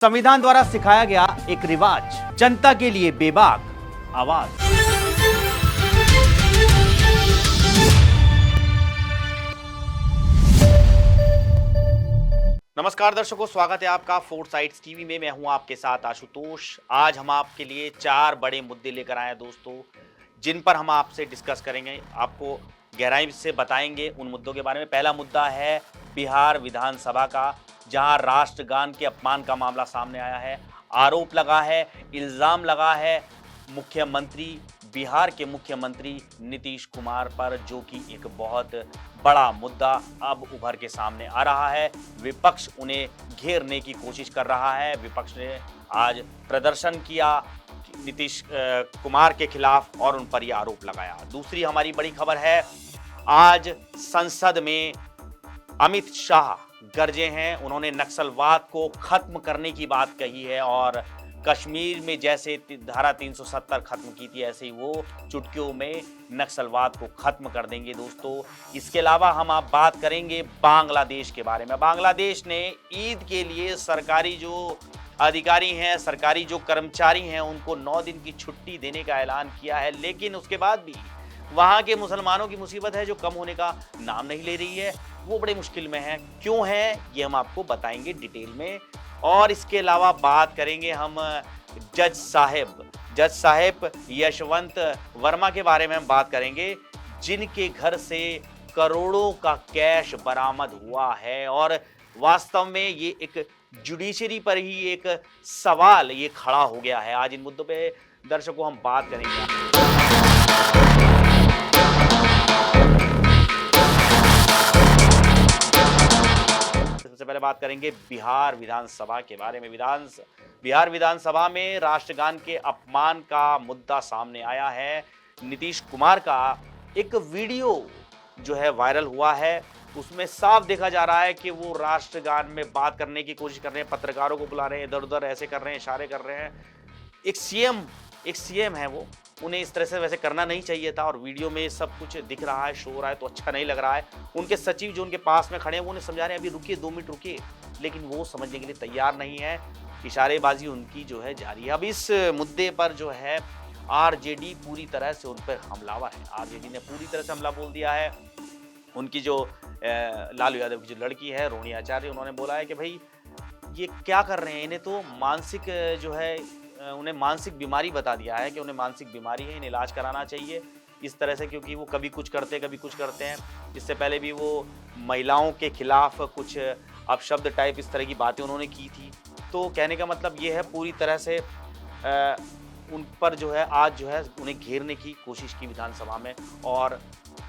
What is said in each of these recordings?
संविधान द्वारा सिखाया गया एक रिवाज, जनता के लिए बेबाक आवाज। नमस्कार दर्शकों, स्वागत है आपका फोर साइड्स टीवी में। मैं हूं आपके साथ आशुतोष। आज हम आपके लिए 4 बड़े मुद्दे लेकर आए हैं दोस्तों, जिन पर हम आपसे डिस्कस करेंगे, आपको गहराई से बताएंगे उन मुद्दों के बारे में। पहला मुद्दा है बिहार विधानसभा का, जहां राष्ट्रगान के अपमान का मामला सामने आया है। आरोप लगा है, इल्जाम लगा है मुख्यमंत्री, बिहार के मुख्यमंत्री नीतीश कुमार पर, जो कि एक बहुत बड़ा मुद्दा अब उभर के सामने आ रहा है। विपक्ष उन्हें घेरने की कोशिश कर रहा है। विपक्ष ने आज प्रदर्शन किया नीतीश कुमार के खिलाफ और उन पर यह आरोप लगाया। दूसरी हमारी बड़ी खबर है, आज संसद में अमित शाह गरजे हैं। उन्होंने नक्सलवाद को खत्म करने की बात कही है और कश्मीर में जैसे धारा 370 खत्म की थी, ऐसे ही वो चुटकियों में नक्सलवाद को खत्म कर देंगे दोस्तों। इसके अलावा हम आप बात करेंगे बांग्लादेश के बारे में। बांग्लादेश ने ईद के लिए सरकारी जो अधिकारी हैं, सरकारी जो कर्मचारी हैं, उनको 9 दिन की छुट्टी देने का ऐलान किया है, लेकिन उसके बाद भी वहाँ के मुसलमानों की मुसीबत है जो कम होने का नाम नहीं ले रही है। वो बड़े मुश्किल में है। क्यों है ये हम आपको बताएंगे डिटेल में। और इसके अलावा बात करेंगे हम जज साहेब यशवंत वर्मा के बारे में हम बात करेंगे, जिनके घर से करोड़ों का कैश बरामद हुआ है। और वास्तव में ये एक जुडिशरी पर ही एक सवाल ये खड़ा हो गया है। आज इन मुद्दों पे दर्शकों हम बात करेंगे। सबसे पहले बात करेंगे बिहार विधानसभा के बारे में। बिहार विधानसभा में राष्ट्रगान के अपमान का मुद्दा सामने आया है। नीतीश कुमार का एक वीडियो जो है वायरल हुआ है, उसमें साफ देखा जा रहा है कि वो राष्ट्रगान में बात करने की कोशिश कर रहे हैं, पत्रकारों को बुला रहे हैं, इधर उधर ऐसे कर रहे हैं, इशारे कर रहे हैं। एक सीएम है वो, उन्हें इस तरह से वैसे करना नहीं चाहिए था। और वीडियो में सब कुछ दिख रहा है, शो हो रहा है, तो अच्छा नहीं लग रहा है। उनके सचिव जो उनके पास में खड़े हैं वो उन्हें समझा रहे हैं, अभी रुकिए, 2 मिनट रुकिए, लेकिन वो समझने के लिए तैयार नहीं है। इशारेबाजी उनकी जो है जारी है। अब इस मुद्दे पर जो है आरजेडी पूरी तरह से उन पर हमलावर है। आरजेडी ने पूरी तरह से हमला बोल दिया है। उनकी जो लालू यादव की जो लड़की है रोनी आचार्य, उन्होंने बोला है कि भाई ये क्या कर रहे हैं, इन्हें तो मानसिक जो है उन्हें मानसिक बीमारी बता दिया है कि उन्हें मानसिक बीमारी है, इन्हें इलाज कराना चाहिए इस तरह से, क्योंकि वो कभी कुछ करते हैं। इससे पहले भी वो महिलाओं के खिलाफ कुछ अपशब्द टाइप इस तरह की बातें उन्होंने की थी। तो कहने का मतलब ये है, पूरी तरह से उन पर जो है आज जो है उन्हें घेरने की कोशिश की विधानसभा में, और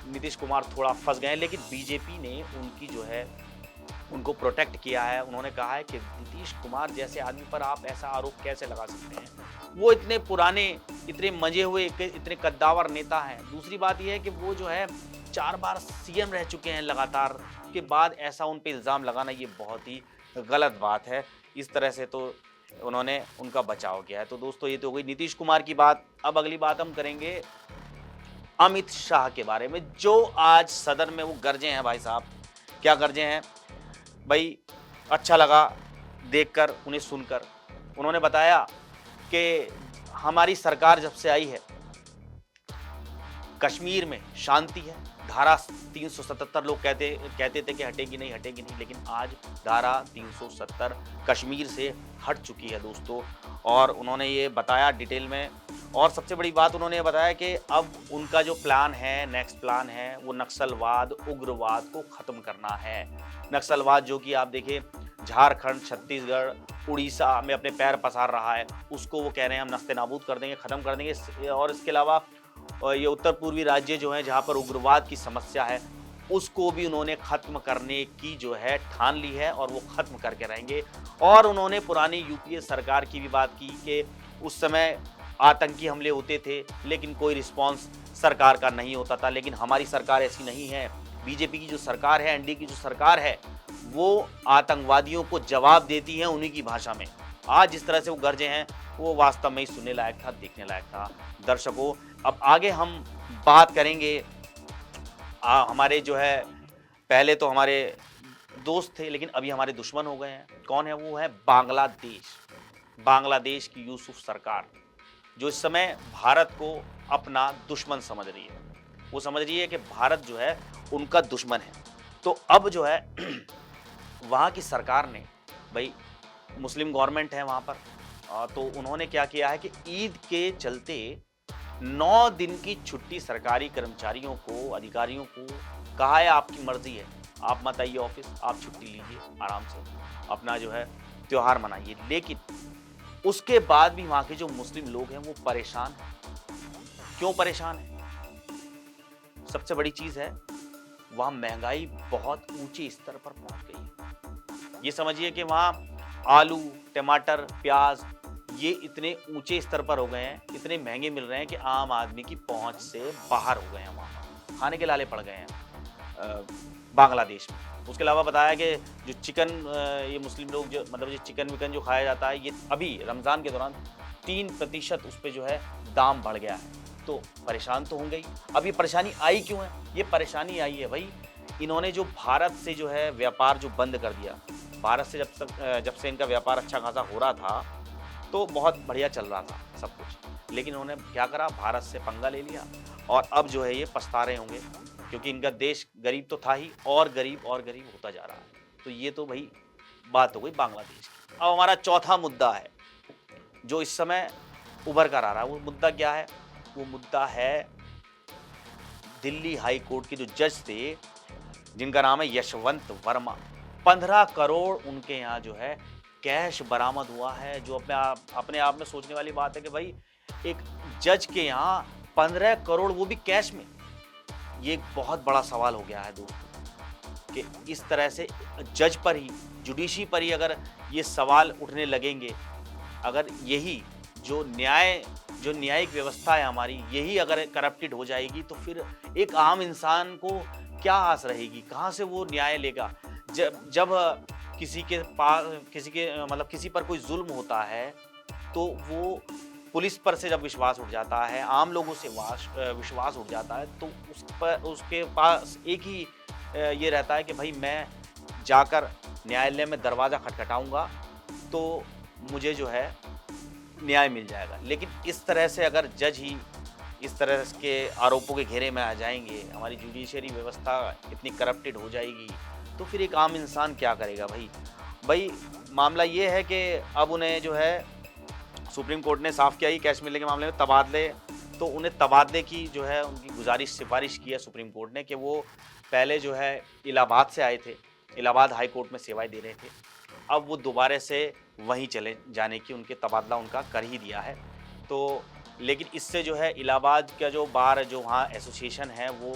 नीतीश कुमार थोड़ा फंस गए। लेकिन बीजेपी ने उनकी जो है उनको प्रोटेक्ट किया है। उन्होंने कहा है कि नीतीश कुमार जैसे आदमी पर आप ऐसा आरोप कैसे लगा सकते हैं, वो इतने पुराने, इतने मजे हुए, इतने कद्दावर नेता हैं। दूसरी बात यह है कि वो जो है 4 बार सीएम रह चुके हैं लगातार, के बाद ऐसा उन पे इल्ज़ाम लगाना ये बहुत ही गलत बात है। इस तरह से तो उन्होंने उनका बचाव किया है। तो दोस्तों ये तो हो गई नीतीश कुमार की बात। अब अगली बात हम करेंगे अमित शाह के बारे में, जो आज सदन में वो गरजे हैं। भाई साहब क्या गरजे हैं भाई, अच्छा लगा देखकर, उन्हें सुनकर। उन्होंने बताया कि हमारी सरकार जब से आई है कश्मीर में शांति है। धारा 377 लोग कहते थे कि हटेगी नहीं, लेकिन आज धारा 370 कश्मीर से हट चुकी है दोस्तों। और उन्होंने ये बताया डिटेल में। और सबसे बड़ी बात उन्होंने ये बताया कि अब उनका जो प्लान है, नेक्स्ट प्लान है, वो नक्सलवाद, उग्रवाद को ख़त्म करना है। नक्सलवाद जो कि आप देखिए झारखंड, छत्तीसगढ़, उड़ीसा में अपने पैर पसार रहा है, उसको वो कह रहे हैं हम नस्ते नाबूद कर देंगे, ख़त्म कर देंगे। और इसके अलावा ये उत्तर पूर्वी राज्य जो हैं जहाँ पर उग्रवाद की समस्या है, उसको भी उन्होंने ख़त्म करने की जो है ठान ली है, और वो ख़त्म करके रहेंगे। और उन्होंने पुरानी यूपीए सरकार की भी बात की कि उस समय आतंकी हमले होते थे लेकिन कोई रिस्पांस सरकार का नहीं होता था, लेकिन हमारी सरकार ऐसी नहीं है। बीजेपी की जो सरकार है, एनडीए की जो सरकार है, वो आतंकवादियों को जवाब देती है उन्हीं की भाषा में। आज जिस तरह से वो गरजे हैं वो वास्तव में ही सुनने लायक था, देखने लायक था। दर्शकों अब आगे हम बात करेंगे हमारे जो है, पहले तो हमारे दोस्त थे लेकिन अभी हमारे दुश्मन हो गए हैं। कौन है वो? है बांग्लादेश। बांग्लादेश की यूसुफ सरकार, जो इस समय भारत को अपना दुश्मन समझ रही है। वो समझ रही है कि भारत जो है उनका दुश्मन है। तो अब जो है वहाँ की सरकार ने, भई मुस्लिम गवर्नमेंट है वहाँ पर, तो उन्होंने क्या किया है कि ईद के चलते 9 दिन की छुट्टी सरकारी कर्मचारियों को, अधिकारियों को कहा है आपकी मर्ज़ी है, आप मत आइए ऑफ़िस, आप छुट्टी लीजिए आराम से, अपना जो है त्योहार मनाइए। लेकिन उसके बाद भी वहाँ के जो मुस्लिम लोग हैं वो परेशान हैं। क्यों परेशान हैं? सबसे बड़ी चीज़ है, वहाँ महँगाई बहुत ऊँचे स्तर पर पहुँच गई है। ये समझिए कि वहाँ आलू, टमाटर, प्याज़ ये इतने ऊँचे स्तर पर हो गए हैं, इतने महँगे मिल रहे हैं कि आम आदमी की पहुँच से बाहर हो गए हैं वहाँ। खाने के लाले पड़ गए हैं बांग्लादेश में। उसके अलावा बताया कि जो चिकन, ये मुस्लिम लोग जो मतलब ये चिकन-विकन जो खाया जाता है, ये अभी रमज़ान के दौरान 3% उस पे जो है दाम बढ़ गया है। तो परेशान तो होंगे ही। अब ये परेशानी आई क्यों है? ये परेशानी आई है भई, इन्होंने जो भारत से जो है व्यापार जो बंद कर दिया। भारत से जब से इनका व्यापार अच्छा खासा हो रहा था, तो बहुत बढ़िया चल रहा था सब कुछ। लेकिन उन्होंने क्या करा, भारत से पंगा ले लिया और अब जो है ये पछता रहे होंगे, क्योंकि इनका देश गरीब तो था ही और गरीब होता जा रहा है। तो ये तो भई बात हो गई बांग्लादेश की। अब हमारा चौथा मुद्दा है, जो इस समय उभर कर आ रहा है। वो मुद्दा क्या है? वो मुद्दा है दिल्ली हाई कोर्ट के जो जज थे, जिनका नाम है यशवंत वर्मा। 15 करोड़ उनके यहाँ जो है कैश बरामद हुआ है, जो अपने आप में सोचने वाली बात है कि भाई एक जज के यहाँ 15 करोड़, वो भी कैश में। ये एक बहुत बड़ा सवाल हो गया है दोस्तों, कि इस तरह से जज पर ही, जुडिशरी पर ही अगर ये सवाल उठने लगेंगे, अगर यही जो न्यायिक व्यवस्था है हमारी, यही अगर करप्टेड हो जाएगी, तो फिर एक आम इंसान को क्या आस रहेगी? कहाँ से वो न्याय लेगा? जब किसी के मतलब किसी पर कोई ज़ुल्म होता है, तो वो पुलिस पर से जब विश्वास उठ जाता है, आम लोगों से विश्वास उठ जाता है, तो उसके पास एक ही ये रहता है कि भाई मैं जाकर न्यायालय में दरवाज़ा खटखटाऊँगा, तो मुझे जो है न्याय मिल जाएगा। लेकिन इस तरह से अगर जज ही इस तरह के आरोपों के घेरे में आ जाएँगे, हमारी जुडिशरी व्यवस्था इतनी करप्टेड हो जाएगी, तो फिर एक आम इंसान क्या करेगा भई? भई मामला ये है कि अब उन्हें जो है सुप्रीम कोर्ट ने साफ किया ही कैश मिलने के मामले में तबादले, तो उन्हें तबादले की जो है उनकी सिफारिश की है सुप्रीम कोर्ट ने, कि वो पहले जो है इलाहाबाद से आए थे, इलाहाबाद हाई कोर्ट में सेवाएँ दे रहे थे। अब वो दोबारा से वहीं चले जाने की उनके तबादला उनका कर ही दिया है। तो लेकिन इससे जो है इलाहाबाद का जो बार जो वहाँ एसोसिएशन है वो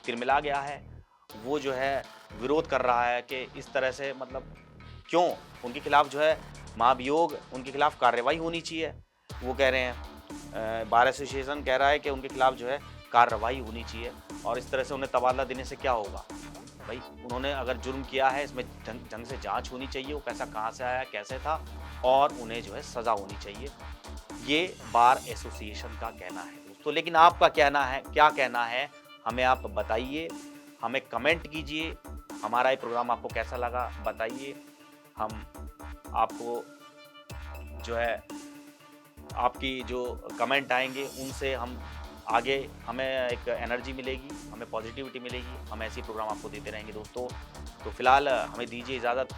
तिलमिला गया है। वो जो है विरोध कर रहा है कि इस तरह से मतलब क्यों? उनके खिलाफ जो है महाभियोग, उनके खिलाफ कार्रवाई होनी चाहिए। वो कह रहे हैं, बार एसोसिएशन कह रहा है कि उनके खिलाफ जो है कार्रवाई होनी चाहिए, और इस तरह से उन्हें तबादला देने से क्या होगा? भाई उन्होंने अगर जुर्म किया है, इसमें ढंग से जाँच होनी चाहिए, वो पैसा कहाँ से आया, कैसे था, और उन्हें जो है सज़ा होनी चाहिए। ये बार एसोसिएशन का कहना है दोस्तों। लेकिन आपका क्या कहना है, हमें आप बताइए, हमें कमेंट कीजिए। हमारा ये प्रोग्राम आपको कैसा लगा बताइए। हम आपको जो है आपकी जो कमेंट आएँगे उनसे हम आगे, हमें एक एनर्जी मिलेगी, हमें पॉजिटिविटी मिलेगी, हम ऐसे ही प्रोग्राम आपको देते रहेंगे दोस्तों। तो फिलहाल हमें दीजिए इजाज़त।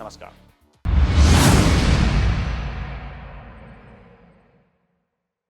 नमस्कार।